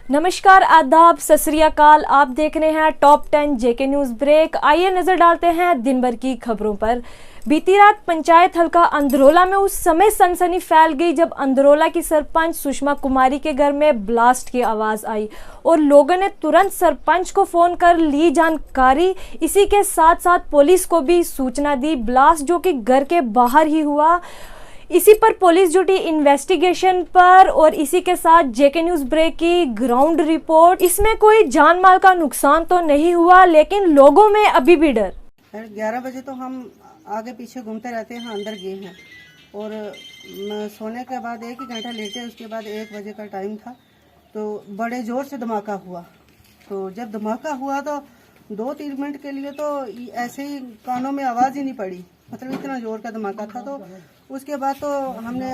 नमस्कार, आदाब, सत श्री अकाल। आप देख रहे हैं टॉप 10 जेके न्यूज ब्रेक। आइए नजर डालते हैं दिन भर की खबरों पर। बीती रात पंचायत हल्का अंदरोला में उस समय सनसनी फैल गई जब अंदरोला की सरपंच सुषमा कुमारी के घर में ब्लास्ट की आवाज आई और लोगों ने तुरंत सरपंच को फोन कर ली जानकारी। इसी के साथ साथ पुलिस को भी सूचना दी। ब्लास्ट जो कि घर के बाहर ही हुआ, इसी पर पुलिस जुटी इन्वेस्टिगेशन पर। और इसी के साथ जेके न्यूज ब्रेक की ग्राउंड रिपोर्ट। इसमें कोई जान माल का नुकसान तो नहीं हुआ, लेकिन लोगों में अभी भी डर। 11 बजे तो हम आगे पीछे घूमते रहते हैं, अंदर गए हैं और सोने के बाद 1 ही घंटा लेटे। उसके बाद 1 बजे का टाइम था तो बड़े ज़ोर से धमाका हुआ। तो जब धमाका हुआ तो 2-3 मिनट के लिए तो ऐसे ही कानों में आवाज़ ही नहीं पड़ी, मतलब इतना ज़ोर का धमाका था। तो उसके बाद तो हमने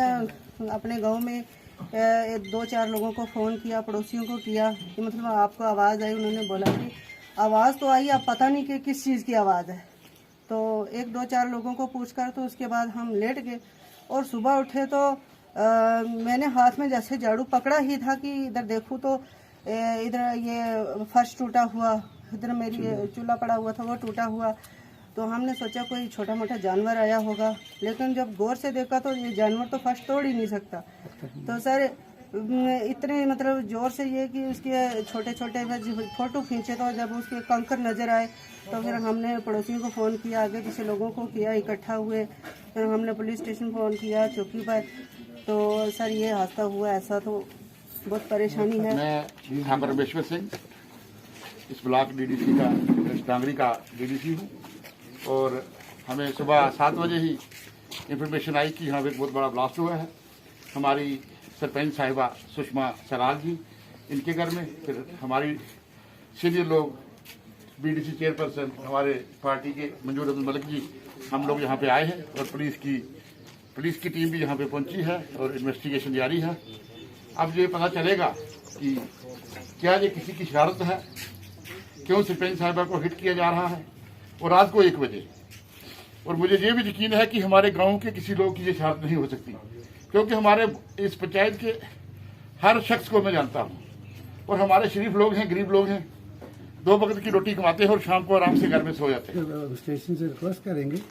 अपने गांव में 2-4 लोगों को फ़ोन किया, पड़ोसियों को किया कि मतलब आपको आवाज़ आई। उन्होंने बोला कि आवाज़ तो आई, अब पता नहीं कि किस चीज़ की आवाज़ है। तो 1-2-4 लोगों को पूछकर तो उसके बाद हम लेट गए और सुबह उठे तो मैंने हाथ में जैसे झाड़ू पकड़ा ही था कि इधर देखूँ तो इधर ये फर्श टूटा हुआ, इधर मेरी चूल्हा पड़ा हुआ था वो टूटा हुआ। तो हमने सोचा कोई छोटा मोटा जानवर आया होगा, लेकिन जब गौर से देखा तो ये जानवर तो फर्श तोड़ ही नहीं सकता। तो सर इतने मतलब जोर से ये कि उसके छोटे छोटे फोटो खींचे तो जब उसके कंकर नज़र आए तो फिर हमने पड़ोसियों को फ़ोन किया, आगे पीछे लोगों को किया, इकट्ठा हुए। फिर हमने पुलिस स्टेशन फ़ोन किया, चौकी पर। तो सर ये हादसा हुआ, ऐसा तो बहुत परेशानी है। मैं यहाँ पर रमेश्वर सिंह, इस ब्लॉक डीडीसी का, डांगरी का डीडीसी हूँ। और हमें सुबह 7 बजे ही इंफॉर्मेशन आई कि यहाँ पे बहुत बड़ा ब्लास्ट हुआ है। हमारी सरपंच साहिबा सुषमा सराज जी, इनके घर में, फिर हमारी सीनियर लोग, बीडीसी चेयरपर्सन हमारे पार्टी के मंजूर अब्दुल मलिक जी, हम लोग यहाँ पे आए हैं और पुलिस की टीम भी यहाँ पे पहुँची है और इन्वेस्टिगेशन जारी है। अब ये पता चलेगा कि क्या ये किसी की शरारत है, क्यों सरपंच साहिबा को हिट किया जा रहा है और रात को 1 बजे। और मुझे ये भी यकीन है कि हमारे गांव के किसी लोग की ये शरारत नहीं हो सकती, क्योंकि हमारे इस पंचायत के हर शख्स को मैं जानता हूँ और हमारे शरीफ लोग हैं, गरीब लोग हैं, 2 वक्त की रोटी कमाते हैं और शाम को आराम से घर में सो जाते हैं। स्टेशन से रिक्वेस्ट करेंगे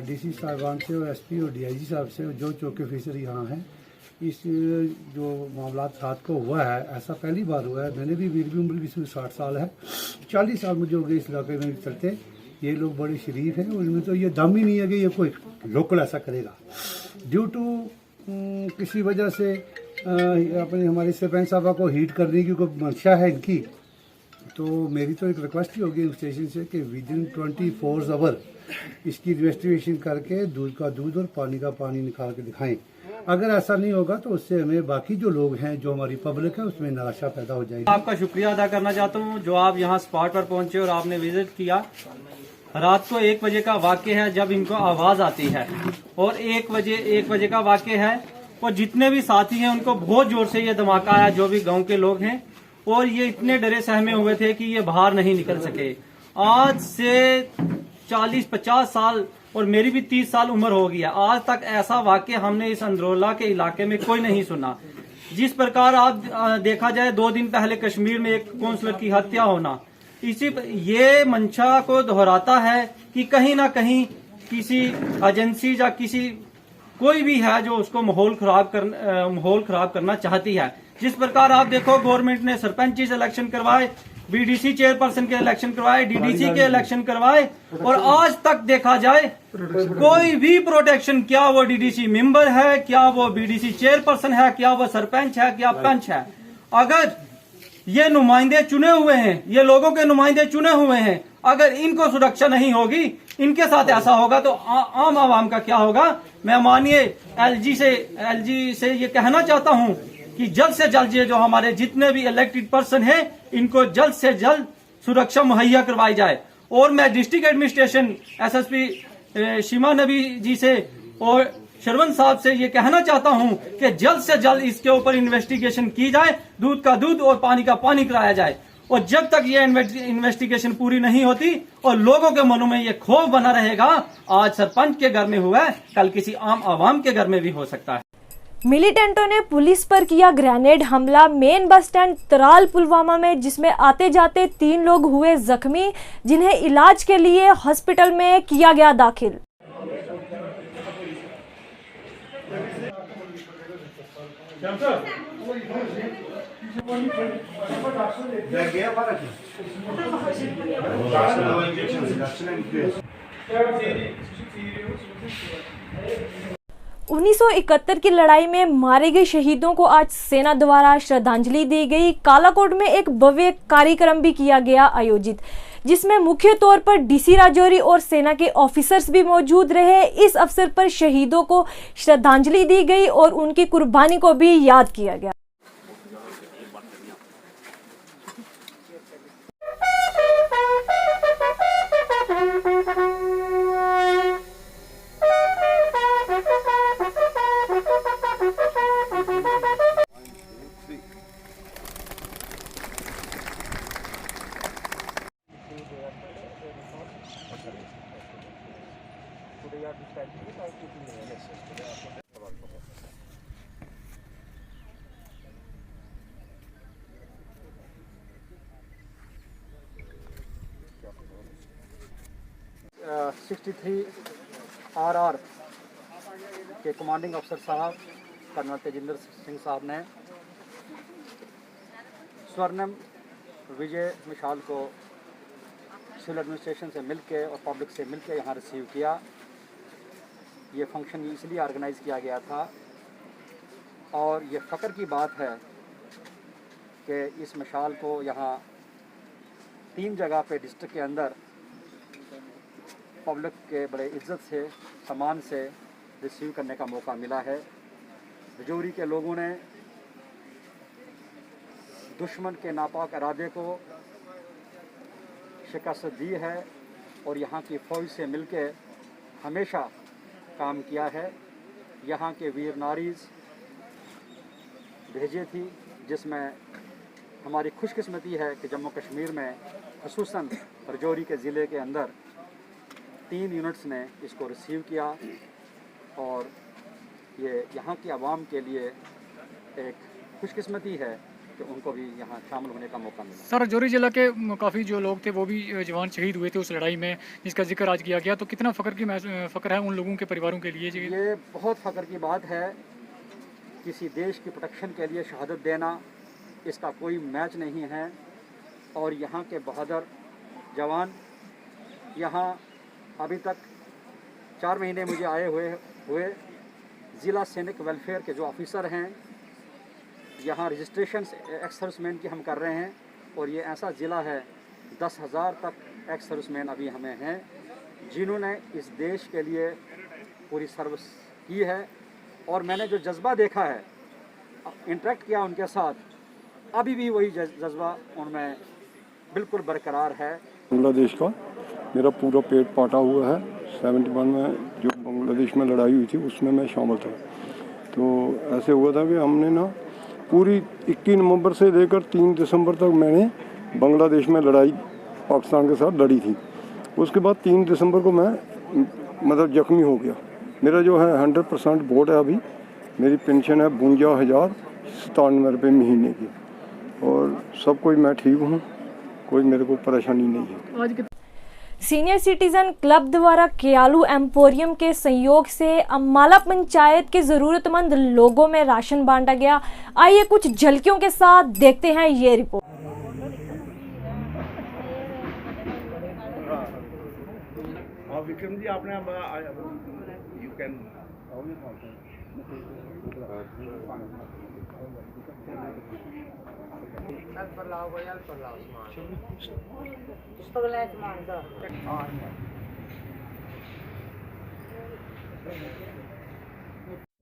डीसी साहबान से और एसपी और डीआईजी साहब से, जो चौकी ऑफिसर यहाँ हैं, इस जो मामला रात को हुआ है, ऐसा पहली बार हुआ है। मैंने भी मेरी उम्र भी 60 साल है, 40 साल मुझे हो गए इस इलाके में चलते। ये लोग बड़े शरीफ हैं, उनमें तो ये दम ही नहीं है कि ये कोई लोकल ऐसा करेगा। ड्यू टू किसी वजह से अपने हमारे सरपंच साहबा को हीट करने की कोई मंशा है इनकी। तो मेरी तो एक रिक्वेस्ट ही होगी स्टेशन से कि विदिन 24 आवर इसकी इन्वेस्टिगेशन करके दूध का दूध और पानी का पानी निकाल के दिखाएं। अगर ऐसा नहीं होगा तो उससे हमें बाकी जो लोग हैं, जो हमारी पब्लिक है, उसमें निराशा पैदा हो जाएगी। आपका शुक्रिया अदा करना चाहता हूं जो आप यहां स्पॉट पर पहुंचे और आपने विजिट किया। रात को 1 बजे का वाक्य है जब इनको आवाज आती है और 1 बजे का वाक्य है और जितने भी साथी हैं उनको बहुत जोर से ये धमाका आया, जो भी गांव के लोग हैं, और ये इतने डरे सहमे हुए थे कि ये बाहर नहीं निकल सके। आज से 40-50 साल और मेरी भी 30 साल उम्र हो गई है, आज तक ऐसा वाक्य हमने इस अंदरोला के इलाके में कोई नहीं सुना। जिस प्रकार आप देखा जाए 2 दिन पहले कश्मीर में एक काउंसलर की हत्या होना, ये मंशा को दोहराता है कि कहीं ना कहीं किसी एजेंसी या किसी कोई भी है जो उसको माहौल खराब करना चाहती है। जिस प्रकार आप देखो गवर्नमेंट ने सरपंच इलेक्शन करवाए, बीडीसी चेयरपर्सन के इलेक्शन करवाए, डीडीसी के इलेक्शन करवाए, और आज तक देखा जाए कोई भी प्रोटेक्शन, क्या वो डीडीसी मेंबर है, क्या वो बीडीसी चेयरपर्सन है, क्या वो सरपंच है, क्या पंच है, अगर ये नुमाइंदे चुने हुए हैं, ये लोगों के नुमाइंदे चुने हुए हैं, अगर इनको सुरक्षा नहीं होगी, इनके साथ ऐसा होगा तो आम आवाम का क्या होगा। मैं मानिए एलजी से ये कहना चाहता हूं कि जल्द से जल्द ये जो हमारे जितने भी इलेक्टेड पर्सन हैं, इनको जल्द से जल्द सुरक्षा मुहैया करवाई जाए। और मैं district administration SSP शीमा Nabi ji से और शरवण साहब से ये कहना चाहता हूं कि जल्द से जल्द इसके ऊपर इन्वेस्टिगेशन की जाए, दूध का दूध और पानी का पानी कराया जाए। और जब तक ये इन्वेस्टिगेशन पूरी नहीं होती और लोगों के मनों में ये खौफ बना रहेगा, आज सरपंच के घर में हुआ है, कल किसी आम आवाम के घर में भी हो सकता है। मिलिटेंटों ने पुलिस पर किया ग्रेनेड हमला मेन बस स्टैंड तराल पुलवामा में, जिसमें आते जाते 3 लोग हुए जख्मी, जिन्हें इलाज के लिए हॉस्पिटल में किया गया दाखिल। उन्नीस सौ 1971 की लड़ाई में मारे गए शहीदों को आज सेना द्वारा श्रद्धांजलि दी गई। कालाकोट में एक भव्य कार्यक्रम भी किया गया आयोजित, जिसमें मुख्य तौर पर डीसी राजौरी और सेना के ऑफिसर्स भी मौजूद रहे। इस अवसर पर शहीदों को श्रद्धांजलि दी गई और उनकी कुर्बानी को भी याद किया गया। Uh, 63 RR के कमांडिंग अफसर साहब कर्नल तेजिंदर सिंह साहब ने स्वर्णिम विजय मिसाल को सिविल एडमिनिस्ट्रेशन से मिलके और पब्लिक से मिलके यहाँ रिसीव किया। ये फंक्शन इसलिए ऑर्गेनाइज़ किया गया था और ये फ़ख्र की बात है कि इस मिसाल को यहाँ 3 जगह पे डिस्ट्रिक्ट के अंदर पब्लिक के बड़े इज्जत से सम्मान से रिसीव करने का मौका मिला है। रजौरी के लोगों ने दुश्मन के नापाक इरादे को शिकस्त दी है और यहाँ की फ़ौज से मिलके हमेशा काम किया है। यहाँ के वीर नारीज़ भेजे थी, जिसमें हमारी खुशकिस्मती है कि जम्मू कश्मीर में ख़ुसूसन रजौरी के ज़िले के अंदर 3 यूनिट्स ने इसको रिसीव किया और ये यहाँ की आवाम के लिए एक खुशकिस्मती है कि उनको भी यहाँ शामिल होने का मौका मिला। सर, रजौरी जिला के काफ़ी जो लोग थे वो भी जवान शहीद हुए थे उस लड़ाई में, जिसका जिक्र आज किया गया, तो कितना फ़ख्र है उन लोगों के परिवारों के लिए? ये बहुत फ़ख्र की बात है। किसी देश की प्रोटेक्शन के लिए शहादत देना, इसका कोई मैच नहीं है। और यहाँ के बहादुर जवान यहाँ अभी तक 4 महीने मुझे आए हुए ज़िला सैनिक वेलफेयर के जो ऑफिसर हैं, यहाँ रजिस्ट्रेशन एक्स सर्विसमैन की हम कर रहे हैं और ये ऐसा ज़िला है 10,000 तक एक्स सर्विसमैन अभी हमें हैं, जिन्होंने इस देश के लिए पूरी सर्विस की है। और मैंने जो जज्बा देखा है, इंटरेक्ट किया उनके साथ, अभी भी वही जज्बा उनमें बिल्कुल बरकरार है। बांग्लादेश का मेरा पूरा पेट पाटा हुआ है। 71 में जो बांग्लादेश में लड़ाई हुई थी उसमें मैं शामिल था। तो ऐसे हुआ था कि हमने ना पूरी 21 नवंबर से लेकर 3 दिसंबर तक मैंने बांग्लादेश में लड़ाई पाकिस्तान के साथ लड़ी थी। उसके बाद 3 दिसंबर को मैं मतलब जख्मी हो गया। मेरा जो है 100% बोर्ड है। अभी मेरी पेंशन है 52,097 रुपये महीने की और सब कोई मैं ठीक हूँ, कोई मेरे को परेशानी नहीं है। सीनियर सिटीजन क्लब द्वारा क्यालू एम्पोरियम के सहयोग से अम्बाला पंचायत के जरूरतमंद लोगों में राशन बांटा गया। आइए कुछ झलकियों के साथ देखते हैं ये रिपोर्ट। विक्रम जी, आपने यू कैन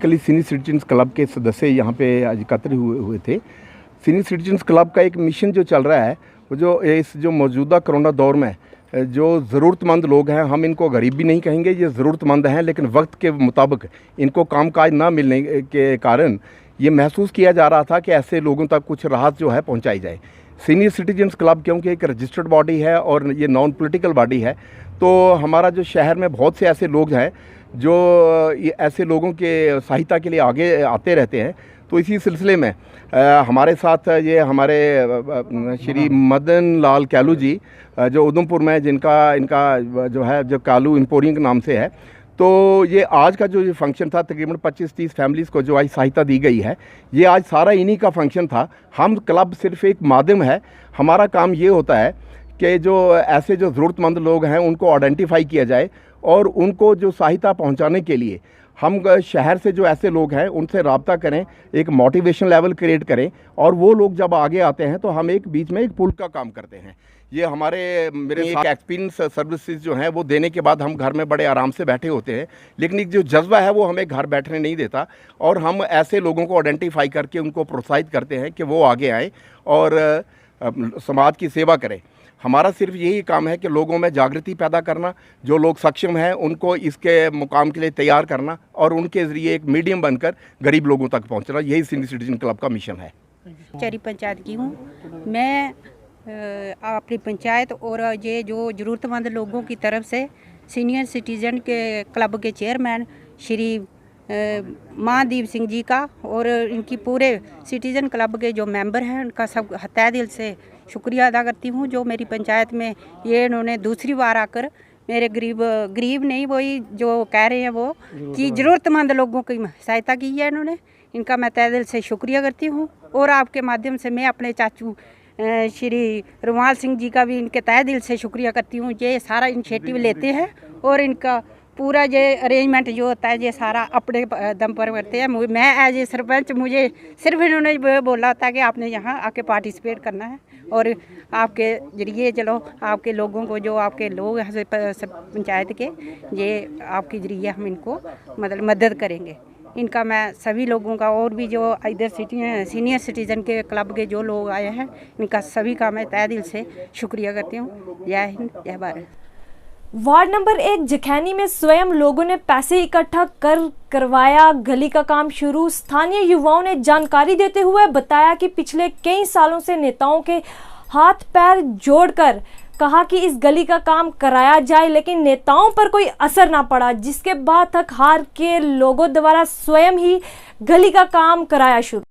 कल सीनियर सिटीजन्स क्लब के सदस्य यहाँ पे आज एकत्र हुए थे। सीनियर सिटीजन्स क्लब का एक मिशन जो चल रहा है, वो जो मौजूदा कोरोना दौर में जो ज़रूरतमंद लोग हैं, हम इनको गरीब भी नहीं कहेंगे, ये ज़रूरतमंद हैं, लेकिन वक्त के मुताबिक इनको कामकाज ना मिलने के कारण ये महसूस किया जा रहा था कि ऐसे लोगों तक कुछ राहत जो है पहुंचाई जाए। सीनियर सिटीजन्स क्लब क्योंकि एक रजिस्टर्ड बॉडी है और ये नॉन पॉलिटिकल बॉडी है, तो हमारा जो शहर में बहुत से ऐसे लोग हैं जो ऐसे लोगों के सहायता के लिए आगे आते रहते हैं। तो इसी सिलसिले में हमारे साथ ये हमारे श्री मदन लाल कैलू जी जो उधमपुर में इनका जो है जो कालू एम्पोरियम के नाम से है। तो ये आज का जो ये फंक्शन था तकरीबन 25-30 फैमिलीज़ को जो आज सहायता दी गई है, ये आज सारा इन्हीं का फंक्शन था। हम क्लब सिर्फ एक माध्यम है। हमारा काम ये होता है कि जो ऐसे जो ज़रूरतमंद लोग हैं उनको आइडेंटिफाई किया जाए और उनको जो सहायता पहुंचाने के लिए हम शहर से जो ऐसे लोग हैं उनसे रब्ता करें, एक मोटिवेशन लेवल क्रिएट करें और वो लोग जब आगे आते हैं तो हम एक बीच में एक पुल का काम करते हैं। ये मेरे एक एक्सपीरियंस सर्विसेज जो हैं वो देने के बाद हम घर में बड़े आराम से बैठे होते हैं, लेकिन एक जो जज्बा है वो हमें घर बैठने नहीं देता और हम ऐसे लोगों को आइडेंटिफाई करके उनको प्रोत्साहित करते हैं कि वो आगे आएँ और समाज की सेवा करें। हमारा सिर्फ यही काम है कि लोगों में जागृति पैदा करना, जो लोग सक्षम हैं उनको इसके मुकाम के लिए तैयार करना और उनके ज़रिए एक मीडियम बनकर गरीब लोगों तक पहुंचना, यही सीनियर सिटीजन क्लब का मिशन है। चरी पंचायत की हूँ मैं। अपनी पंचायत और ये जो ज़रूरतमंद लोगों की तरफ से सीनियर सिटीज़न के क्लब के चेयरमैन श्री महादीप सिंह जी का और इनकी पूरे सिटीज़न क्लब के जो मेंबर हैं उनका सब तहे दिल से शुक्रिया अदा करती हूँ, जो मेरी पंचायत में ये इन्होंने दूसरी बार आकर मेरे गरीब नहीं वही जो कह रहे हैं वो कि ज़रूरतमंद लोगों की सहायता की है इन्होंने। इनका मैं तहे दिल से शुक्रिया करती हूँ और आपके माध्यम से मैं अपने चाचू श्री रुमाल सिंह जी का भी इनके तहे दिल से शुक्रिया करती हूँ। ये सारा इनिशिएटिव लेते हैं और इनका पूरा ये अरेंजमेंट जो होता है ये सारा अपने दम पर करते हैं। मैं एज ए सरपंच मुझे सिर्फ इन्होंने बोला था कि आपने यहाँ आके पार्टिसिपेट करना है और आपके जरिए चलो आपके लोगों को जो आपके लोग हैं पंचायत के ये आपके जरिए हम इनको मतलब मदद करेंगे। इनका मैं सभी लोगों का और भी जो इधर सीनियर सिटीज़न के क्लब के जो लोग आए हैं इनका सभी का मैं तहे दिल से शुक्रिया करती हूँ। जय हिंद जय भारत। वार्ड नंबर 1 जखैनी में स्वयं लोगों ने पैसे इकट्ठा कर करवाया गली का काम शुरू। स्थानीय युवाओं ने जानकारी देते हुए बताया कि पिछले कई सालों से नेताओं के हाथ पैर जोड़कर कहा कि इस गली का काम कराया जाए, लेकिन नेताओं पर कोई असर ना पड़ा, जिसके बाद थक हार के लोगों द्वारा स्वयं ही गली का काम कराया शुरू।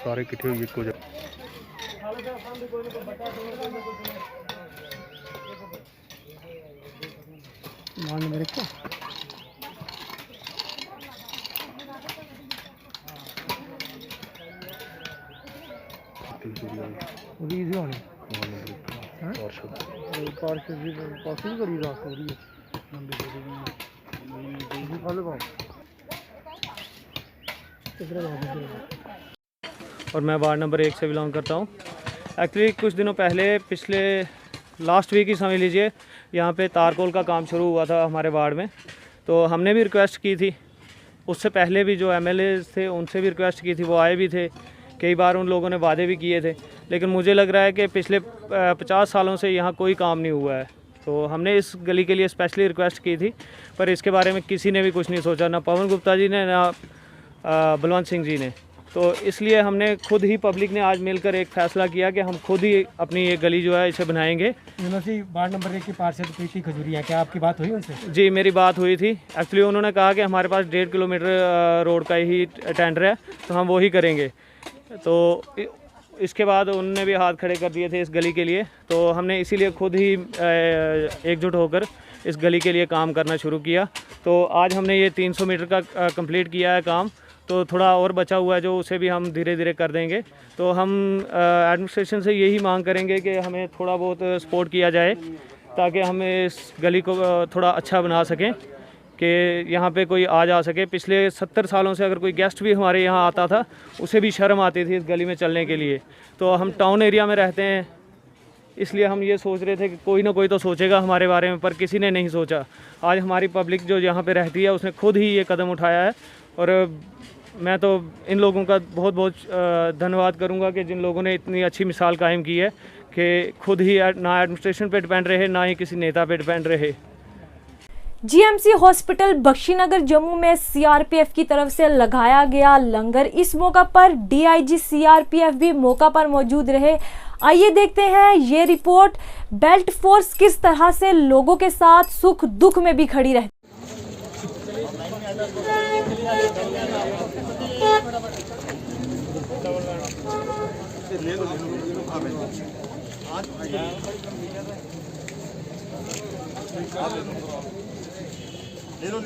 सारे किट्ठे हुए को मेरे को इजी होनी और मैं वार्ड नंबर 1 से बिलोंग करता हूँ। एक्चुअली कुछ दिनों पहले पिछले लास्ट वीक ही समझ लीजिए यहाँ पे तारकोल का काम शुरू हुआ था हमारे वार्ड में। तो हमने भी रिक्वेस्ट की थी, उससे पहले भी जो एमएलए थे उनसे भी रिक्वेस्ट की थी, वो आए भी थे, कई बार उन लोगों ने वादे भी किए थे, लेकिन मुझे लग रहा है कि पिछले 50 सालों से यहाँ कोई काम नहीं हुआ है। तो हमने इस गली के लिए स्पेशली रिक्वेस्ट की थी, पर इसके बारे में किसी ने भी कुछ नहीं सोचा, ना पवन गुप्ता जी ने ना बलवंत सिंह जी ने। तो इसलिए हमने खुद ही पब्लिक ने आज मिलकर एक फ़ैसला किया कि हम खुद ही अपनी ये गली जो है इसे बनाएंगे। वार्ड नंबर 1 की पार्षद प्रीति खजूरिया, क्या आपकी बात हुई उनसे? जी मेरी बात हुई थी। एक्चुअली उन्होंने कहा कि हमारे पास 1.5 किलोमीटर रोड का ही टेंडर है तो हम वो ही करेंगे। तो इसके बाद उन्होंने भी हाथ खड़े कर दिए थे इस गली के लिए। तो हमने इसीलिए खुद ही एकजुट होकर इस गली के लिए काम करना शुरू किया। तो आज हमने ये 300 मीटर का कंप्लीट किया है काम, तो थोड़ा और बचा हुआ है जो उसे भी हम धीरे धीरे कर देंगे। तो हम एडमिनिस्ट्रेशन से यही मांग करेंगे कि हमें थोड़ा बहुत सपोर्ट किया जाए ताकि हम इस गली को थोड़ा अच्छा बना सकें कि यहाँ पे कोई आ जा सके। पिछले 70 सालों से अगर कोई गेस्ट भी हमारे यहाँ आता था उसे भी शर्म आती थी इस गली में चलने के लिए। तो हम टाउन एरिया में रहते हैं, इसलिए हम ये सोच रहे थे कि कोई ना कोई तो सोचेगा हमारे बारे में, पर किसी ने नहीं सोचा। आज हमारी पब्लिक जो यहाँ पे रहती है उसने खुद ही ये कदम उठाया है और मैं तो इन लोगों का बहुत बहुत धन्यवाद करूँगा कि जिन लोगों ने इतनी अच्छी मिसाल कायम की है कि खुद ही ना एडमिनिस्ट्रेशन पे डिपेंड रहे ना ही किसी नेता पे डिपेंड रहे। जीएमसी हॉस्पिटल बख्शीनगर जम्मू में सीआरपीएफ की तरफ से लगाया गया लंगर। इस मौका पर डीआईजी सीआरपीएफ भी मौका पर मौजूद रहे। आइए देखते हैं ये रिपोर्ट। बेल्ट फोर्स किस तरह से लोगों के साथ सुख दुख में भी खड़ी रहती। ले लो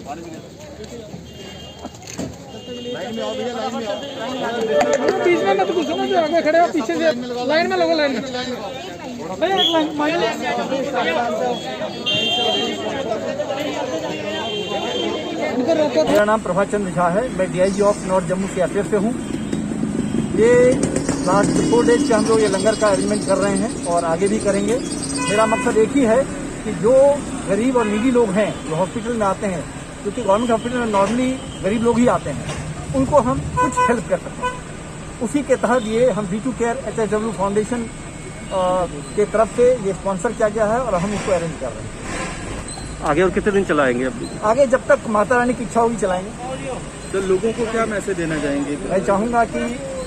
पानी भी ले लो। लाइन में आओ भैया, लाइन में आओ। बीच में मत घुसो, जो आगे खड़े हो पीछे से लाइन में लगो, लाइन में भैया एक लाइन मेरा नाम प्रभात चंद्र झा है। मैं DIG of north Jammu CRPF से हूँ। ये लास्ट 4 डेज से हम लोग ये लंगर का अरेंजमेंट कर रहे हैं और आगे भी करेंगे। मेरा मकसद एक ही है कि जो गरीब और निडी लोग हैं जो हॉस्पिटल में आते हैं, क्योंकि गवर्नमेंट हॉस्पिटल में नॉर्मली गरीब लोग ही आते हैं, उनको हम कुछ हेल्प कर सकें। उसी के तहत ये हम V2 केयर HSW फाउंडेशन के तरफ से ये स्पॉन्सर किया गया है और हम इसको अरेंज कर रहे हैं। आगे और कितने दिन चलाएंगे? आगे जब तक माता रानी की इच्छा होगी चलाएंगे। तो लोगों को क्या मैसेज देना चाहेंगे? मैं चाहूँगा कि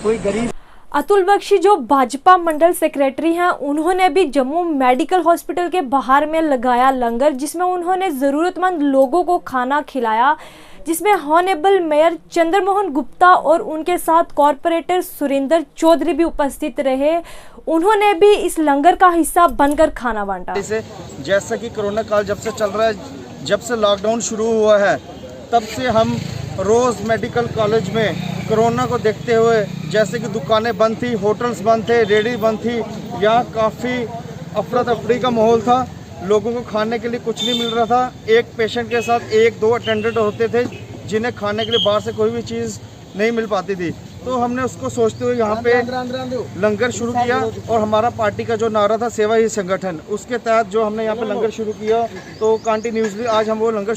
कोई गरीब। अतुल बख्शी जो भाजपा मंडल सेक्रेटरी हैं, उन्होंने भी जम्मू मेडिकल हॉस्पिटल के बाहर में लगाया लंगर, जिसमें उन्होंने ज़रूरतमंद लोगों को खाना खिलाया, जिसमें हॉनेबल मेयर चंद्रमोहन गुप्ता और उनके साथ कॉरपोरेटर सुरेंद्र चौधरी भी उपस्थित रहे। उन्होंने भी इस लंगर का हिस्सा बनकर खाना बांटा। जैसा कि कोरोना काल जब से चल रहा है, जब से लॉकडाउन शुरू हुआ है, तब से हम रोज़ मेडिकल कॉलेज में कोरोना को देखते हुए, जैसे कि दुकानें बंद थी, होटल्स बंद थे, रेडी बंद थी, यहाँ काफ़ी अफरा तफरी का माहौल था। लोगों को खाने के लिए कुछ नहीं मिल रहा था। एक पेशेंट के साथ 1-2 अटेंडेंट होते थे जिन्हें खाने के लिए बाहर से कोई भी चीज़ नहीं मिल पाती थी। तो हमने उसको सोचते हुए यहाँ पे लंगर शुरू किया और हमारा पार्टी का जो नारा था सेवा ही संगठन, उसके तहत जो हमने यहाँ पे लंगर शुरू किया, तो कंटिन्यूसली आज हम वो लंगर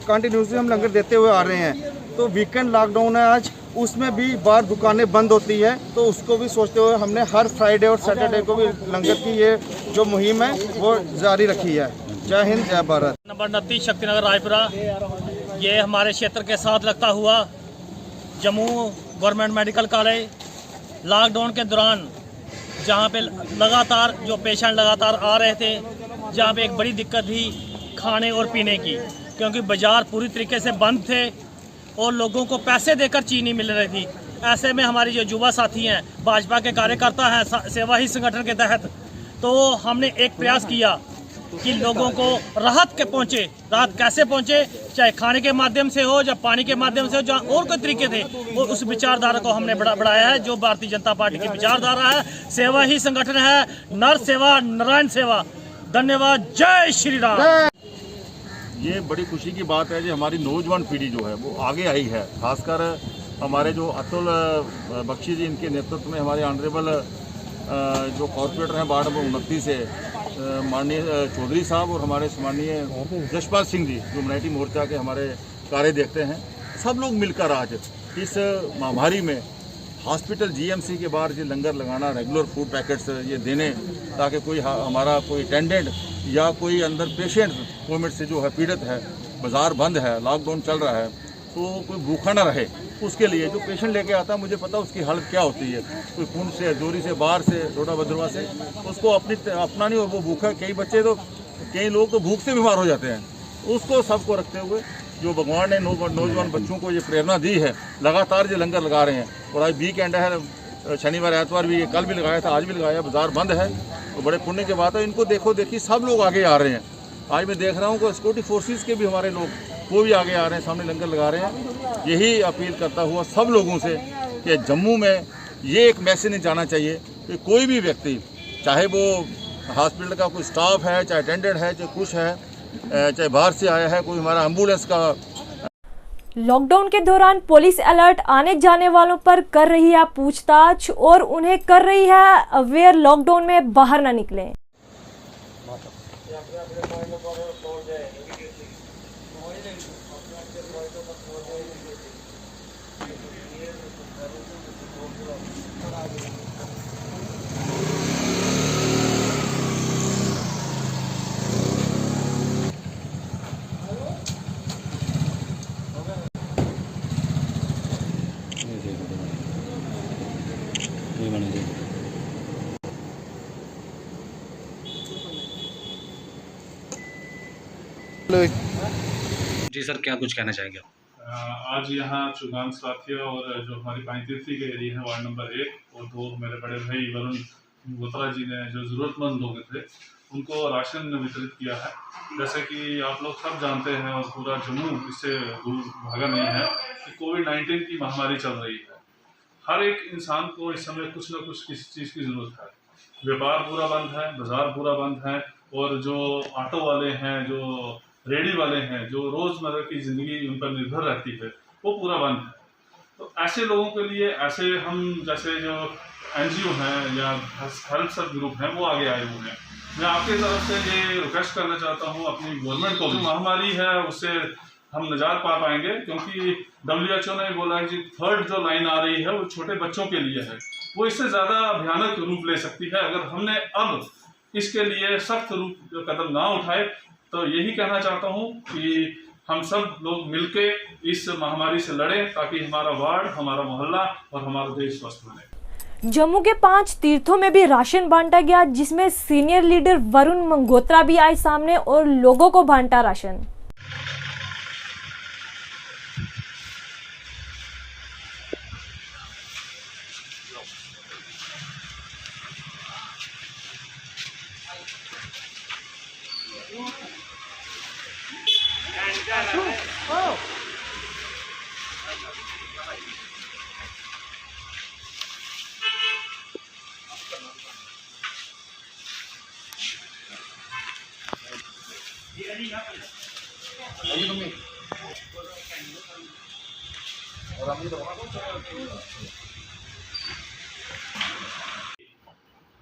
कंटिन्यूसली हम लंगर देते हुए आ रहे हैं। तो वीकेंड लॉकडाउन है आज, उसमें भी बाहर दुकानें बंद होती है, तो उसको भी सोचते हुए हमने हर फ्राइडे और सैटरडे को भी लंगर की ये जो मुहिम है वो जारी रखी है। जय हिंद, जय भारत। नंबर 29 शक्तिनगर रायपुरा, ये हमारे क्षेत्र के साथ लगता हुआ Jammu government medical college, lockdown के दौरान जहाँ पे लगातार जो पेशेंट लगातार आ रहे थे, जहाँ पे एक बड़ी दिक्कत थी खाने और पीने की, क्योंकि बाज़ार पूरी तरीके से बंद थे और लोगों को पैसे देकर चीज़ नहीं मिल रही थी। ऐसे में हमारे जो युवा साथी हैं, भाजपा के कार्यकर्ता हैं सेवा ही संगठन के तहत, तो हमने एक प्रयास किया कि लोगों को राहत कैसे पहुंचे, चाहे खाने के माध्यम से हो, या पानी के माध्यम से हो, जहाँ और कोई तरीके थे, वो उस विचारधारा को हमने बढ़ाया है, जो भारतीय जनता पार्टी की विचारधारा है। सेवा ही संगठन है, नर सेवा नारायण सेवा। धन्यवाद। जय श्री राम। ये बड़ी खुशी की बात है कि हमारी नौजवान पीढ़ी जो है वो आगे आई है। खासकर हमारे जो अतुल बख्शी जी, इनके नेतृत्व में हमारे ऑनरेबल जो कॉर्पोरेटर हैं वार्ड नंबर 29 से माननीय चौधरी साहब और हमारे माननीय जशपाल सिंह जी, जो मराठी मोर्चा के हमारे कार्य देखते हैं, सब लोग मिलकर आज इस महामारी में हॉस्पिटल जीएमसी के बाहर ये लंगर लगाना, रेगुलर फूड पैकेट्स ये देने, ताकि कोई हमारा कोई अटेंडेंट या कोई अंदर पेशेंट कोविड से जो है पीड़ित है, बाज़ार बंद है, लॉकडाउन चल रहा है, तो कोई भूखा ना रहे। उसके लिए जो पेशेंट लेके आता है, मुझे पता उसकी हालत क्या होती है, कोई खून से, जोरी से, बाहर से, रोटा भद्रवा से, उसको अपना नहीं, और वो भूखा, कई लोग तो भूख से बीमार हो जाते हैं। उसको सबको रखते हुए जो भगवान ने नौजवान बच्चों को ये प्रेरणा दी है, लगातार ये लंगर लगा रहे हैं। और आज वीकेंड है, शनिवार एतवार भी, कल भी लगाया था, आज भी लगाया, बाजार बंद है, तो बड़े पुण्य की बात है। इनको देखी सब लोग आगे आ रहे हैं। आज मैं देख रहा हूँ कि सिक्योरिटी फोर्सेस के भी हमारे लोग वो भी आगे आ रहे हैं, सामने लंगर लगा रहे हैं। यही अपील करता हुआ सब लोगों से कि जम्मू में ये एक मैसेज नहीं जाना चाहिए कि कोई भी व्यक्ति, चाहे वो हॉस्पिटल का कोई स्टाफ है, चाहे अटेंडेंट है, चाहे कुछ है, चाहे बाहर से आया है, कोई हमारा एम्बुलेंस का। लॉकडाउन के दौरान पुलिस अलर्ट, आने जाने वालों पर कर रही है पूछताछ और उन्हें कर रही है अवेयर, लॉकडाउन में बाहर ना निकलें। जी सर, क्या कुछ कहना चाहेंगे? आज यहाँ चुगान साथिया और जो हमारी पानीतीर्थी के एरिया है वार्ड नंबर 1 और 2 मेरे बड़े भाई वरुण गोत्रा जी ने जो ज़रूरतमंद लोग थे उनको राशन वितरित किया है। जैसे कि आप लोग सब जानते हैं और पूरा जम्मू इससे दूर भागा नहीं है कि कोविड-19 की महामारी चल रही है। हर एक इंसान को इस समय कुछ न कुछ किसी चीज़ की ज़रूरत है। व्यापार पूरा बंद है, बाज़ार पूरा बंद है और जो ऑटो वाले हैं, जो रेडी वाले हैं, जो रोज़मर्रा की ज़िंदगी उन पर निर्भर रहती है, वो पूरा बंद है। तो ऐसे लोगों के लिए ऐसे हम जैसे जो NGO हैं या हेल्प सब ग्रुप हैं वो आगे आए हुए हैं। मैं आपकी तरफ से ये रिक्वेस्ट करना चाहता हूँ अपनी गवर्नमेंट को, जो महामारी है उससे हम निजात पा पाएंगे, क्योंकि WHO ने बोला है कि 3rd जो लाइन आ रही है वो छोटे बच्चों के लिए है, वो इससे ज़्यादा भयानक रूप ले सकती है अगर हमने अब इसके लिए सख्त रूप कदम ना उठाए। तो यही कहना चाहता हूँ कि हम सब लोग मिलके इस महामारी से लड़ें ताकि हमारा वार्ड, हमारा मोहल्ला और हमारा देश स्वस्थ बने। जम्मू के 5 तीर्थों में भी राशन बांटा गया, जिसमें सीनियर लीडर वरुण मंगोत्रा भी आए सामने और लोगों को बांटा राशन।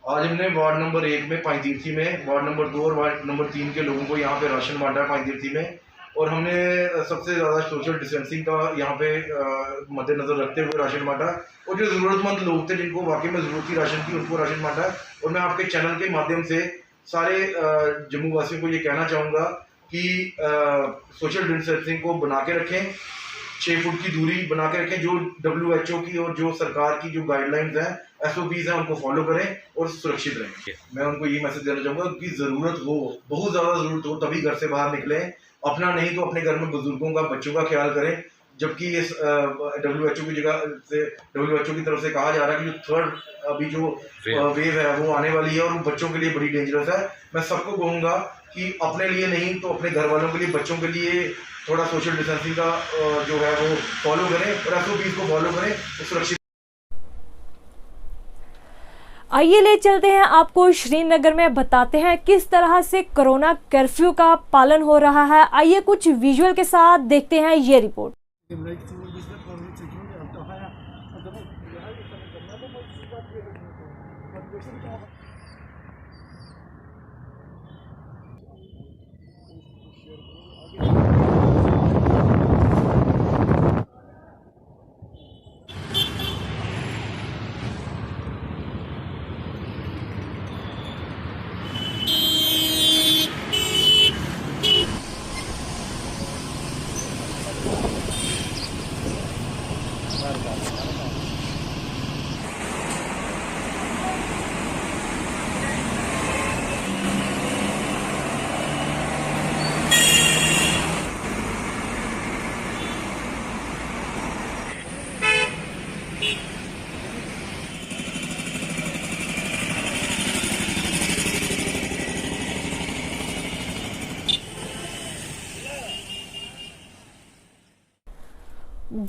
आज हमने वार्ड नंबर 1 में पानीतीर्थी में, वार्ड नंबर 2 और वार्ड नंबर 3 के लोगों को यहाँ पे राशन बांटा है पानीतीर्थी में। और हमने सबसे ज़्यादा सोशल डिस्टेंसिंग का यहाँ पे मद्देनजर रखते हुए राशन बांटा और जो ज़रूरतमंद लोग थे जिनको वाकई में ज़रूरत थी राशन की, उनको राशन बांटा। और मैं आपके चैनल के माध्यम से सारे जम्मू वासियों को ये कहना चाहूँगा कि सोशल डिस्टेंसिंग को बना के रखें, 6 फुट की दूरी बना के रखें, जो WHO की और जो सरकार की जो गाइडलाइंस हैं, SOPs हैं, उनको फॉलो करें और सुरक्षित रहें। मैं उनको ये मैसेज देना चाहूँगा कि ज़रूरत हो, बहुत ज़्यादा ज़रूरत हो तभी घर से बाहर निकलें, अपना नहीं तो अपने घर में बुजुर्गों का, बच्चों का ख्याल करें। जबकि इस WHO की जगह से, WHO की तरफ से कहा जा रहा है कि जो 3rd अभी जो वेव है वो आने वाली है और वो बच्चों के लिए बड़ी डेंजरस है। मैं सबको कहूँगा कि अपने लिए नहीं तो अपने घर वालों के लिए, बच्चों के लिए थोड़ा सोशल डिस्टेंसिंग का जो है वो फॉलो करें और SOPs को फॉलो करें तो सुरक्षित। आइए ले चलते हैं आपको श्रीनगर में, बताते हैं किस तरह से कोरोना कर्फ्यू का पालन हो रहा है। आइए कुछ विजुअल के साथ देखते हैं ये report.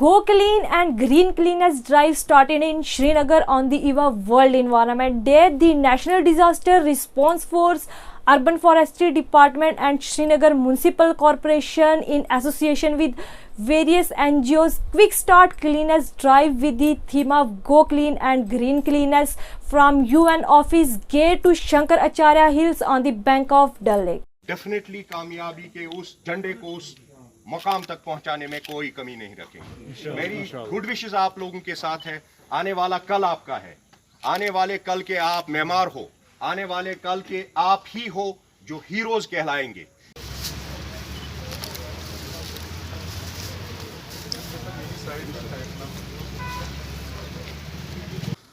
Go Clean and Green Cleaners Drive started in Srinagar on the eve of World Environment Day. The National Disaster Response Force, Urban Forestry Department and Srinagar Municipal Corporation in association with various NGOs quick start cleaners drive with the theme of Go Clean and Green Cleaners from UN Office Gate to Shankar Acharya Hills on the bank of Dal Lake. Definitely कामयाबी के उस झंडे को उस मकाम तक पहुंचाने में कोई कमी नहीं रखेंगे। मेरी गुड विशेस आप लोगों के साथ है। आने वाला कल आपका है, आने वाले कल के आप मेहमान हो, आने वाले कल के आप ही हो जो हीरोज कहलाएंगे।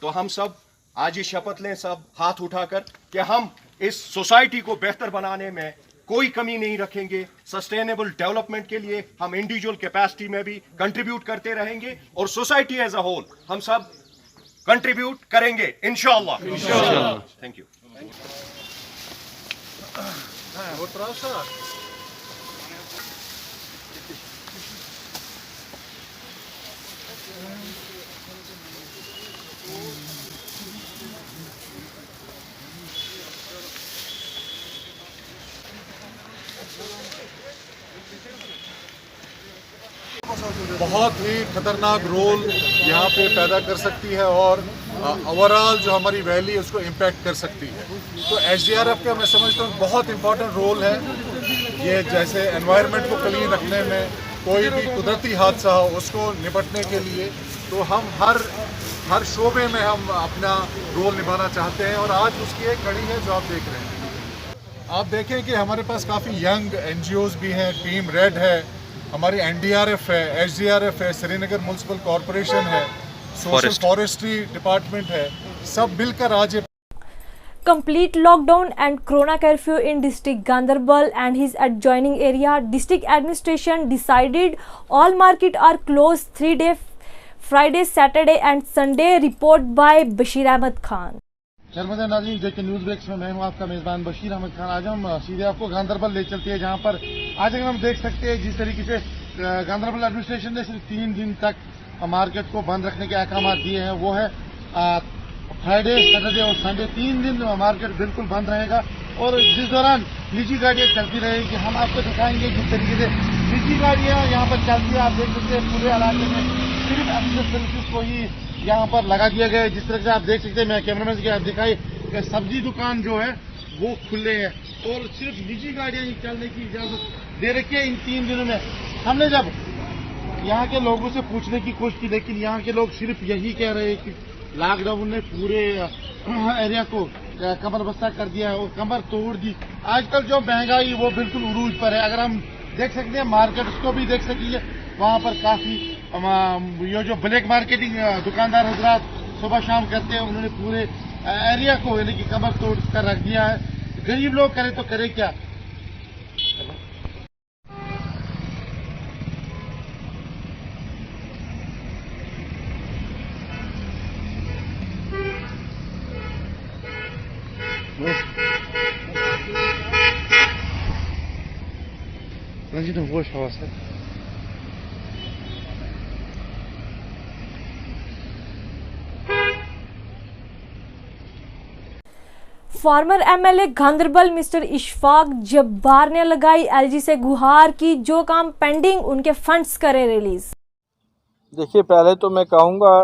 तो हम सब आज ये शपथ लें, सब हाथ उठाकर, कि हम इस सोसाइटी को बेहतर बनाने में कोई कमी नहीं रखेंगे। सस्टेनेबल डेवलपमेंट के लिए हम इंडिविजुअल कैपेसिटी में भी कंट्रीब्यूट करते रहेंगे और सोसाइटी एज अ होल हम सब कंट्रीब्यूट करेंगे इंशाअल्लाह। Thank you. बहुत ही खतरनाक रोल यहाँ पे पैदा कर सकती है और ओवरऑल जो हमारी वैली है उसको इम्पैक्ट कर सकती है। तो एसडीआरएफ का मैं समझता हूँ बहुत इंपॉर्टेंट रोल है ये, जैसे एनवायरनमेंट को क्लीन रखने में, कोई भी कुदरती हादसा हो उसको निपटने के लिए। तो हम हर शोबे में हम अपना रोल निभाना चाहते हैं और आज उसकी एक कड़ी है जो आप देख रहे हैं। आप देखें कि हमारे पास काफ़ी यंग NGOs भी हैं, टीम रेड है, हमारी NDRF है, SDRF है, श्रीनगर म्युनिसिपल कॉरपोरेशन है, सोशल फॉरेस्ट्री डिपार्टमेंट है, सब मिलकर आज ये Complete lockdown and corona curfew in district Ganderbal and his adjoining area. District administration decided all market are closed 3 days, Friday, Saturday and Sunday. Report by Bashir Ahmed Khan. शर्मदा नाज़रीन, जेके news breaks में मैं हूं आपका मेज़बान बशीर अहमद खान। आज हम सीधे आपको गांधरबल ले चलते हैं, जहां पर आज अगर हम देख सकते हैं जिस तरीके से गांधरबल एडमिनिस्ट्रेशन ने सिर्फ 3 दिन तक मार्केट को बंद रखने के अहकाम दिए हैं। वो है फ्राइडे, सैटरडे और संडे, 3 दिन मार्केट बिल्कुल बंद रहेगा और जिस दौरान निजी गाड़ियाँ चलती रहेगी। हम आपको दिखाएंगे जिस तरीके से निजी गाड़ियाँ यहाँ पर चलती है। आप देख सकते हैं पूरे इलाके में सिर्फ एक्सेस सर्विसेज को ही यहाँ पर लगा दिया गया है। जिस तरह से आप देख सकते हैं, मैं कैमरामैन से दिखाई कि सब्जी दुकान जो है वो खुले हैं और सिर्फ निजी गाड़ियाँ ही चलने की इजाजत दे रखी है इन 3 दिनों में। हमने जब यहाँ के लोगों से पूछने की कोशिश की, लेकिन यहाँ के लोग सिर्फ यही कह रहे हैं कि लॉकडाउन ने पूरे एरिया को कमर बस्ता कर दिया है और कमर तोड़ दी। आजकल जो महंगाई वो बिल्कुल उरूज पर है। अगर हम देख सकते हैं मार्केट को भी देख सकेंगे, वहाँ पर काफी ये जो ब्लैक मार्केटिंग दुकानदार हजरात सुबह शाम करते हैं, उन्होंने पूरे एरिया को यानी कि कमर तोड़ कर रख दिया है। गरीब लोग करें तो करें क्या। वो हवास है। Farmer MLA Ganderbal mister Ishfaq Jabbar ने लगाई LG से गुहार की जो काम पेंडिंग उनके फंड्स करे रिलीज। देखिए, पहले तो मैं कहूँगा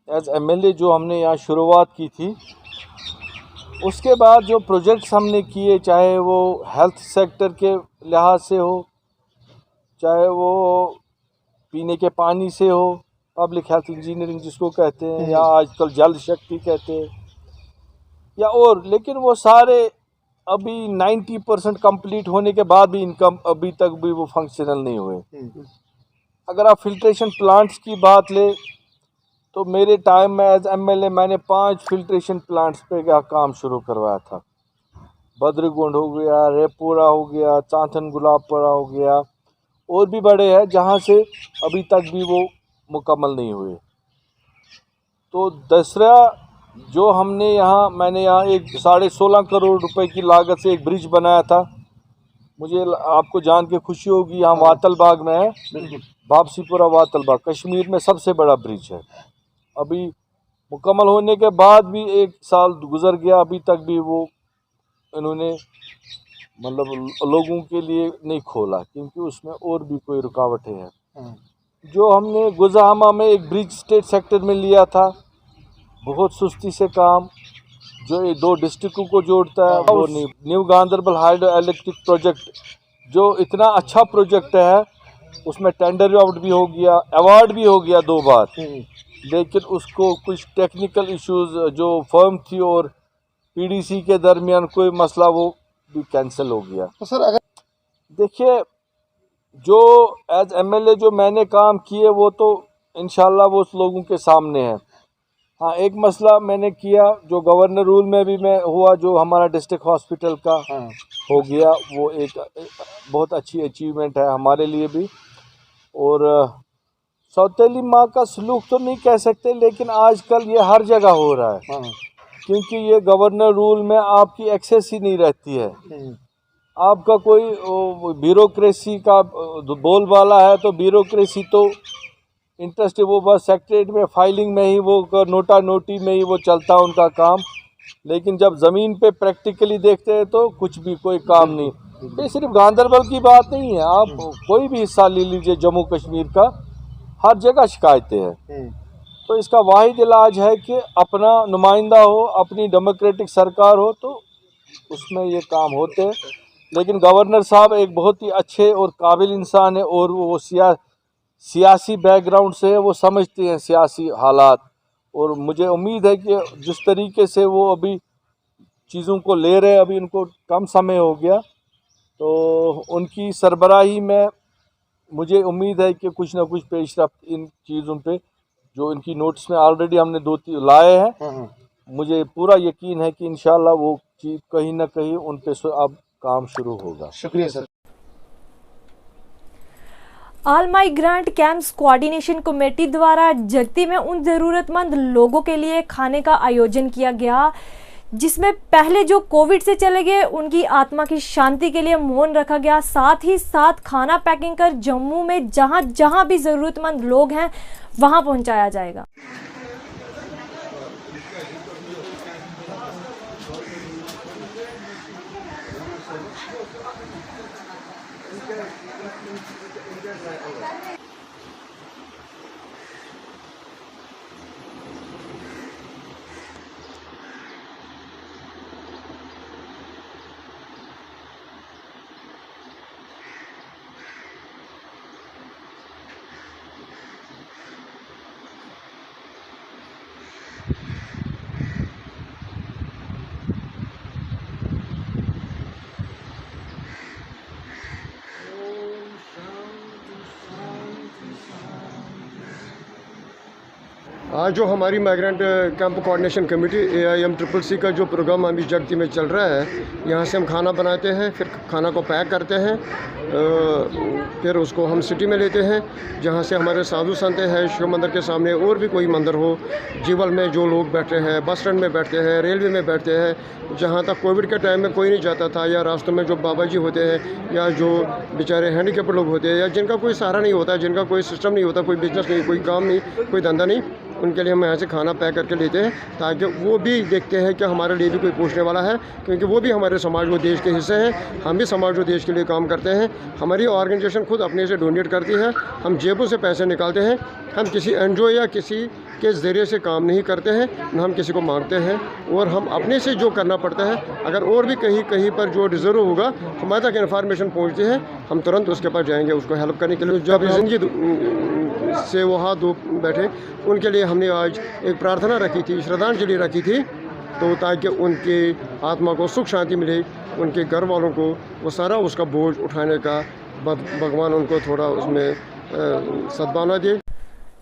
एज MLA जो हमने यहाँ शुरुआत की थी, उसके बाद जो प्रोजेक्ट्स हमने किए, चाहे वो हेल्थ सेक्टर के लिहाज से हो, चाहे वो पीने के पानी से हो, पब्लिक हेल्थ इंजीनियरिंग जिसको कहते हैं या आजकल जल शक्ति कहते हैं, या और, लेकिन वो सारे अभी 90% कंप्लीट होने के बाद भी इनकम अभी तक भी वो फंक्शनल नहीं हुए। अगर आप फिल्ट्रेशन प्लांट्स की बात ले तो मेरे टाइम में एज MLA मैंने 5 फिल्ट्रेशन प्लांट्स पे का काम शुरू करवाया था। बद्रगुंड हो गया, रेपुरा हो गया, चांथन गुलाबपुरा हो गया, और भी बड़े हैं जहाँ से अभी तक भी वो मुकम्मल नहीं हुए। तो दूसरा जो हमने यहाँ, मैंने यहाँ एक 16.5 करोड़ रुपए की लागत से एक ब्रिज बनाया था। मुझे आपको जान के खुशी होगी, यहाँ वातल बाग में है, वापसीपुरा वातल बाग, कश्मीर में सबसे बड़ा ब्रिज है। अभी मुकम्मल होने के बाद भी 1 साल गुजर गया, अभी तक भी वो इन्होंने मतलब लोगों के लिए नहीं खोला, क्योंकि उसमें और भी कोई रुकावटें हैं। जो हमने गुजाहमा में एक ब्रिज स्टेट सेक्टर में लिया था, बहुत सुस्ती से काम, जो ये 2 डिस्ट्रिक्टों को जोड़ता है, वो new Ganderbal hydro electric project जो इतना अच्छा प्रोजेक्ट है, उसमें टेंडर आउट भी हो गया, अवार्ड भी हो गया 2 बार, लेकिन उसको कुछ टेक्निकल इश्यूज जो फर्म थी और PDC के दरमियान कोई मसला, वो भी कैंसिल हो गया। तो सर अगर देखिए, जो एज MLA जो मैंने काम किए वो तो इंशाल्लाह वो उस लोगों के सामने है। हाँ, एक मसला मैंने किया जो गवर्नर रूल में भी मैं हुआ, जो हमारा डिस्ट्रिक्ट हॉस्पिटल का हो गया, वो एक बहुत अच्छी अचीवमेंट है हमारे लिए भी। और सौतेली माँ का सलूक तो नहीं कह सकते, लेकिन आजकल ये हर जगह हो रहा है, क्योंकि ये गवर्नर रूल में आपकी एक्सेस ही नहीं रहती है। आपका कोई ब्यूरोक्रेसी का बोलबाला है तो ब्यूरोक्रेसी तो इंटरेस्ट वो बस सेक्रेटरीट में फाइलिंग में ही, वो नोटा नोटी में ही वो चलता है उनका काम, लेकिन जब ज़मीन पे प्रैक्टिकली देखते हैं तो कुछ भी कोई काम नहीं। ये सिर्फ गांधरबल की बात नहीं है, आप कोई भी हिस्सा ले लीजिए जम्मू कश्मीर का, हर जगह शिकायतें हैं। तो इसका वाहिद इलाज है कि अपना नुमाइंदा हो, अपनी डेमोक्रेटिक सरकार हो, तो उसमें ये काम होते हैं। लेकिन गवर्नर साहब एक बहुत ही अच्छे और काबिल इंसान है, और वो सियासी बैकग्राउंड से है, वो समझते हैं सियासी हालात। और मुझे उम्मीद है कि जिस तरीके से वो अभी चीज़ों को ले रहे हैं, अभी उनको कम समय हो गया, तो उनकी सरबराही में मुझे उम्मीद है कि कुछ ना कुछ पेशरफ्त इन चीज़ों पे, जो इनकी नोट्स में ऑलरेडी हमने 2-3 लाए हैं, मुझे पूरा यकीन है कि इंशाल्लाह वो चीज़ कहीं ना कहीं उन पे अब काम शुरू होगा। शुक्रिया sir. All migrant camps coordination committee द्वारा जगती में उन ज़रूरतमंद लोगों के लिए खाने का आयोजन किया गया, जिसमें पहले जो कोविड से चले गए उनकी आत्मा की शांति के लिए मौन रखा गया। साथ ही साथ खाना पैकिंग कर जम्मू में जहां जहां भी ज़रूरतमंद लोग हैं वहां पहुंचाया जाएगा। आज जो हमारी migrant camp coordination committee AIMCCC का जो प्रोग्राम अभी जगती में चल रहा है, यहाँ से हम खाना बनाते हैं, फिर खाना को पैक करते हैं, फिर उसको हम सिटी में लेते हैं, जहाँ से हमारे साधु संत हैं शिव मंदिर के सामने, और भी कोई मंदिर हो, जीवल में जो लोग बैठे हैं, बस स्टैंड में बैठते हैं, रेलवे में बैठते हैं, जहाँ तक कोविड के टाइम में कोई नहीं जाता था, या रास्तों में जो बाबा जी होते हैं, या जो बेचारे हैंडीकेप्ड लोग होते हैं, या जिनका कोई सहारा नहीं होता, जिनका कोई सिस्टम नहीं होता, कोई बिजनेस नहीं, कोई काम नहीं, कोई धंधा नहीं, उनके लिए हम यहाँ से खाना पैक करके लेते हैं, ताकि वो भी देखते हैं कि हमारे लिए भी कोई पूछने वाला है, क्योंकि वो भी हमारे समाज व देश के हिस्से हैं। हम भी समाज व देश के लिए काम करते हैं। हमारी ऑर्गेनाइजेशन खुद अपने से डोनेट करती है, हम जेबों से पैसे निकालते हैं, हम किसी NGO या किसी के ज़रिए से काम नहीं करते हैं, न हम किसी को मांगते हैं, और हम अपने से जो करना पड़ता है, अगर और भी कहीं पर जो डिज़र्व होगा हमारे तक इन्फॉर्मेशन पहुँचती है, हम तुरंत उसके पास जाएंगे उसको हेल्प करने के लिए। जो अपनी ज़िंदगी से वो हाथ धो बैठे, उनके लिए हमने आज एक प्रार्थना रखी थी, श्रद्धांजलि रखी थी, तो ताकि उनकी आत्मा को सुख शांति मिले, उनके घर वालों को वो सारा उसका बोझ उठाने का भगवान उनको थोड़ा उसमें सद्भावना दे।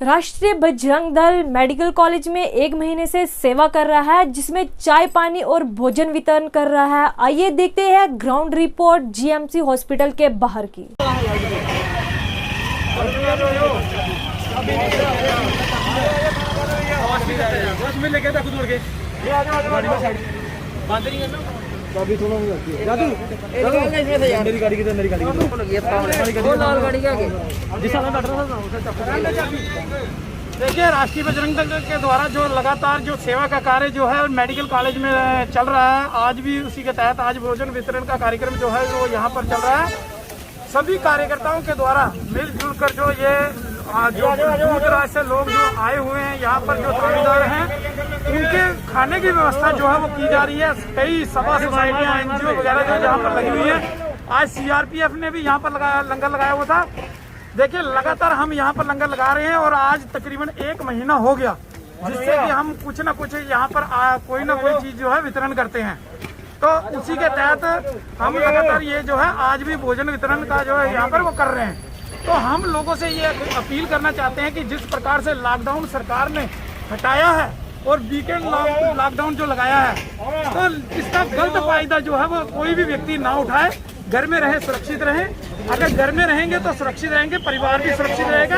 राष्ट्रीय बजरंग दल मेडिकल कॉलेज में 1 महीने से सेवा कर रहा है, जिसमें चाय पानी और भोजन वितरण कर रहा है। आइए देखते हैं ग्राउंड रिपोर्ट GMC हॉस्पिटल के बाहर की। अभी थोड़ा मेरी गाड़ी की मेरी गाड़ी लाल गाड़ी के आगे देखिए, राष्ट्रीय बजरंग दल के द्वारा जो लगातार जो सेवा का कार्य जो है मेडिकल कॉलेज में चल रहा है, आज भी उसी के तहत आज भोजन वितरण का कार्यक्रम जो है वो यहाँ पर चल रहा है। सभी कार्यकर्ताओं के द्वारा मिलजुल कर जो ये जो दूर दराज से लोग जो आए हुए हैं यहाँ पर जो दावेदार हैं, उनके खाने की व्यवस्था जो है वो की जा रही है। कई सभा सोसाइटियाँ NGO वगैरह जो यहाँ पर लगी हुई है। आज CRPF ने भी यहाँ पर लंगर लगाया हुआ था। देखिए, लगातार हम यहाँ पर लंगर लगा रहे हैं और आज तकरीबन 1 महीना हो गया, जिससे कि हम कुछ ना कुछ यहाँ पर कोई ना कोई चीज़ जो है वितरण करते हैं। तो उसी के तहत हम लगातार ये जो है आज भी भोजन वितरण का जो है यहाँ पर वो कर रहे हैं। तो हम लोगों से ये अपील करना चाहते हैं कि जिस प्रकार से लॉकडाउन सरकार ने हटाया है, और वीकेंड लॉकडाउन जो लगाया है, तो इसका गलत फायदा जो है वो कोई भी व्यक्ति ना उठाए। घर में रहे, सुरक्षित रहे। अगर घर में रहेंगे तो सुरक्षित रहेंगे, परिवार भी सुरक्षित रहेगा।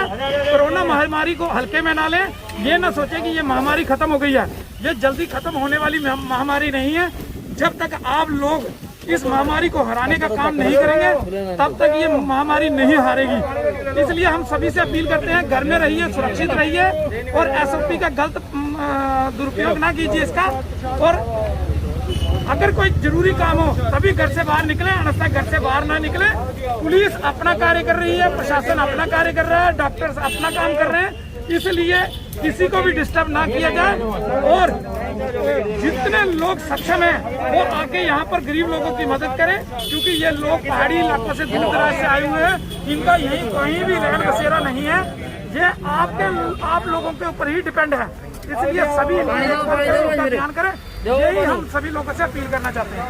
कोरोना महामारी को हल्के में ना लें। ये ना सोचें कि ये महामारी खत्म हो गई है। ये जल्दी खत्म होने वाली महामारी नहीं है। जब तक आप लोग इस महामारी को हराने का काम नहीं करेंगे तब तक ये महामारी नहीं हारेगी। इसलिए हम सभी से अपील करते हैं, घर में रहिए, सुरक्षित रहिए और SOP का गलत दुरुपयोग ना कीजिए इसका। और अगर कोई जरूरी काम हो तभी घर से बाहर निकले, अन्यथा घर से बाहर ना निकले। पुलिस अपना कार्य कर रही है, प्रशासन अपना कार्य कर रहा है, डॉक्टर्स अपना काम कर रहे हैं। इसलिए किसी को भी डिस्टर्ब ना किया जाए और जितने लोग सक्षम हैं वो आके यहाँ पर गरीब लोगों की मदद करें, क्योंकि ये लोग पहाड़ी इलाकों से दूर दराज से आए हुए हैं। इनका यही कहीं भी रहन बसेरा नहीं है। ये आप लोगों के ऊपर ही डिपेंड है। इसलिए सभी का ध्यान करें, यही हम सभी लोगों से अपील करना चाहते हैं।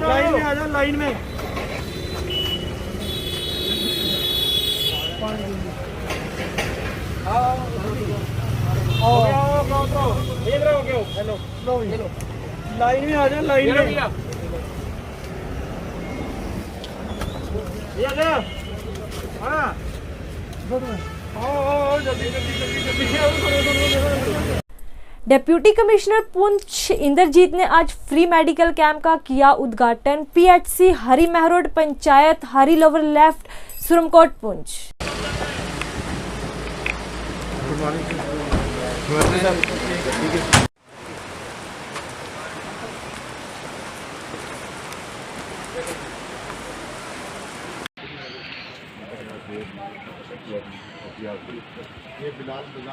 लाइन में आ जाओ, लाइन में। लाइन में आ जाओ, लाइन में। डेप्यूटी कमिश्नर पुंछ इंद्रजीत ने आज फ्री मेडिकल कैंप का किया उद्घाटन। PHC हरी महरोड पंचायत हरी लोअर लेफ्ट सुरमकोट पुंछ।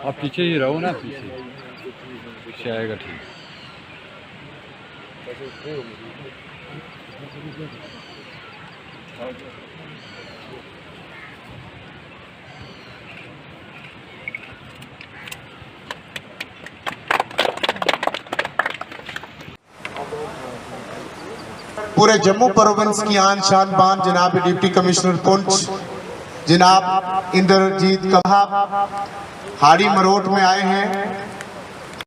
आप पीछे ही रहो ना, पीछे आएगा ठीक। पूरे जम्मू प्रोविंस की आन शान बान जनाब डिप्टी कमिश्नर पुंछ जनाब इंद्रजीत कहा हाड़ी मरोट में आए हैं।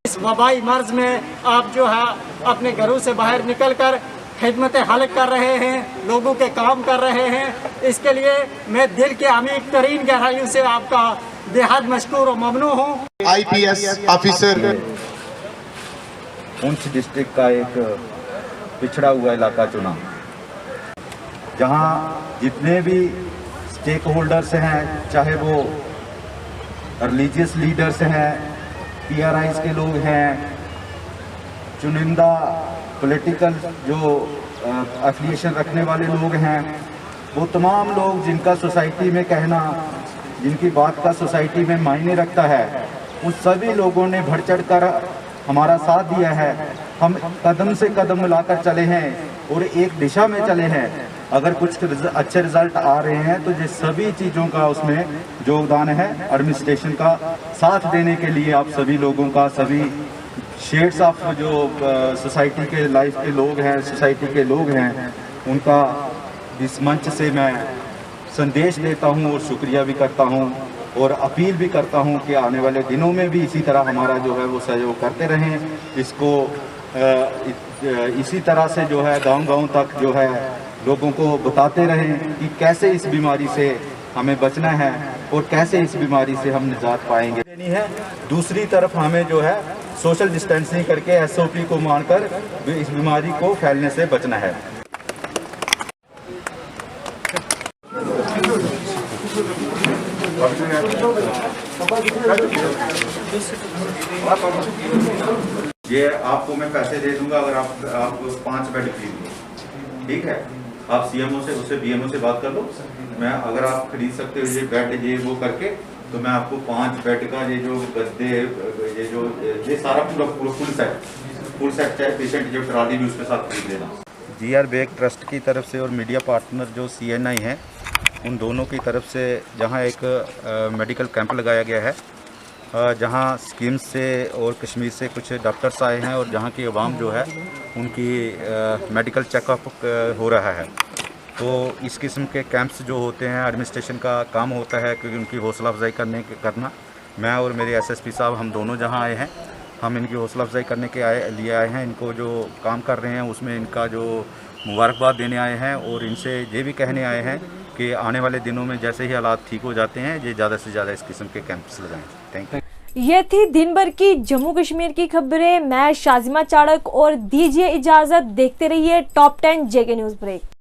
इस वबाई मर्ज में आप जो है अपने घरों से बाहर निकलकर खिदमत हल्क कर रहे हैं, लोगों के काम कर रहे हैं। इसके लिए मैं दिल के अमीर तरीन गहराइयों से आपका बेहद मशकूर और ममनू हूँ। IPS ऑफिसर पुंछ डिस्ट्रिक्ट का एक पिछड़ा हुआ इलाका चुना, जहाँ जितने भी स्टेक होल्डर्स हैं, चाहे वो रिलीजियस लीडर्स हैं, PRIs के लोग हैं, चुनिंदा पॉलिटिकल जो एफिलिएशन रखने वाले लोग हैं, वो तमाम लोग जिनका सोसाइटी में कहना, जिनकी बात का सोसाइटी में मायने रखता है, उन सभी लोगों ने बढ़ चढ़ कर हमारा साथ दिया है। हम कदम से कदम मिलाकर चले हैं और एक दिशा में चले हैं। अगर कुछ अच्छे रिजल्ट आ रहे हैं तो ये सभी चीज़ों का उसमें योगदान है। एडमिनिस्ट्रेशन का साथ देने के लिए आप सभी लोगों का, सभी शेड्स ऑफ जो सोसाइटी के लाइफ के लोग हैं, सोसाइटी के लोग हैं, उनका इस मंच से मैं संदेश देता हूं और शुक्रिया भी करता हूं और अपील भी करता हूं कि आने वाले दिनों में भी इसी तरह हमारा जो है वो सहयोग करते रहें। इसको इसी तरह से जो है गांव-गांव तक जो है लोगों को बताते रहें कि कैसे इस बीमारी से हमें बचना है और कैसे इस बीमारी से हम निजात पाएंगे। है दूसरी तरफ हमें जो है सोशल डिस्टेंसिंग करके SOP को मानकर इस बीमारी को फैलने से बचना है। ये आपको मैं पैसे दे दूंगा अगर आप 5 बेड खरीद लो, ठीक है। आप CMO से, उससे BMO से बात कर लो। मैं अगर आप खरीद सकते हो ये बेड, ये वो करके, तो मैं आपको 5 बेड का ये जो गद्दे, ये सारा पूरा फुल सेट चाहे पेशेंट जो ट्राली भी उसके साथ खरीद लेना। GR बेग ट्रस्ट की तरफ से और मीडिया पार्टनर जो CNI हैं, उन दोनों की तरफ से जहां एक मेडिकल कैंप लगाया गया है, जहां स्कीम्स से और कश्मीर से कुछ डॉक्टर्स आए हैं और जहां की आवाम जो है उनकी मेडिकल चेकअप हो रहा है। तो इस किस्म के कैंप्स जो होते हैं एडमिनिस्ट्रेशन का काम होता है क्योंकि उनकी हौसला अफजाई करना। मैं और मेरे एसएसपी साहब हम दोनों जहां आए हैं, हम इनकी हौसला अफजाई करने के लिए आए हैं। इनको जो काम कर रहे हैं उसमें इनका जो मुबारकबाद देने आए हैं और इनसे ये भी कहने आए हैं कि आने वाले दिनों में जैसे ही हालात ठीक हो जाते हैं ये ज़्यादा से ज़्यादा इस किस्म के कैंप्स लगाएं। Thank you. ये थी दिन भर की जम्मू कश्मीर की खबरें। मैं शाजिमा चाड़क और दीजिए इजाजत। देखते रहिए टॉप 10 जेके न्यूज़ ब्रेक।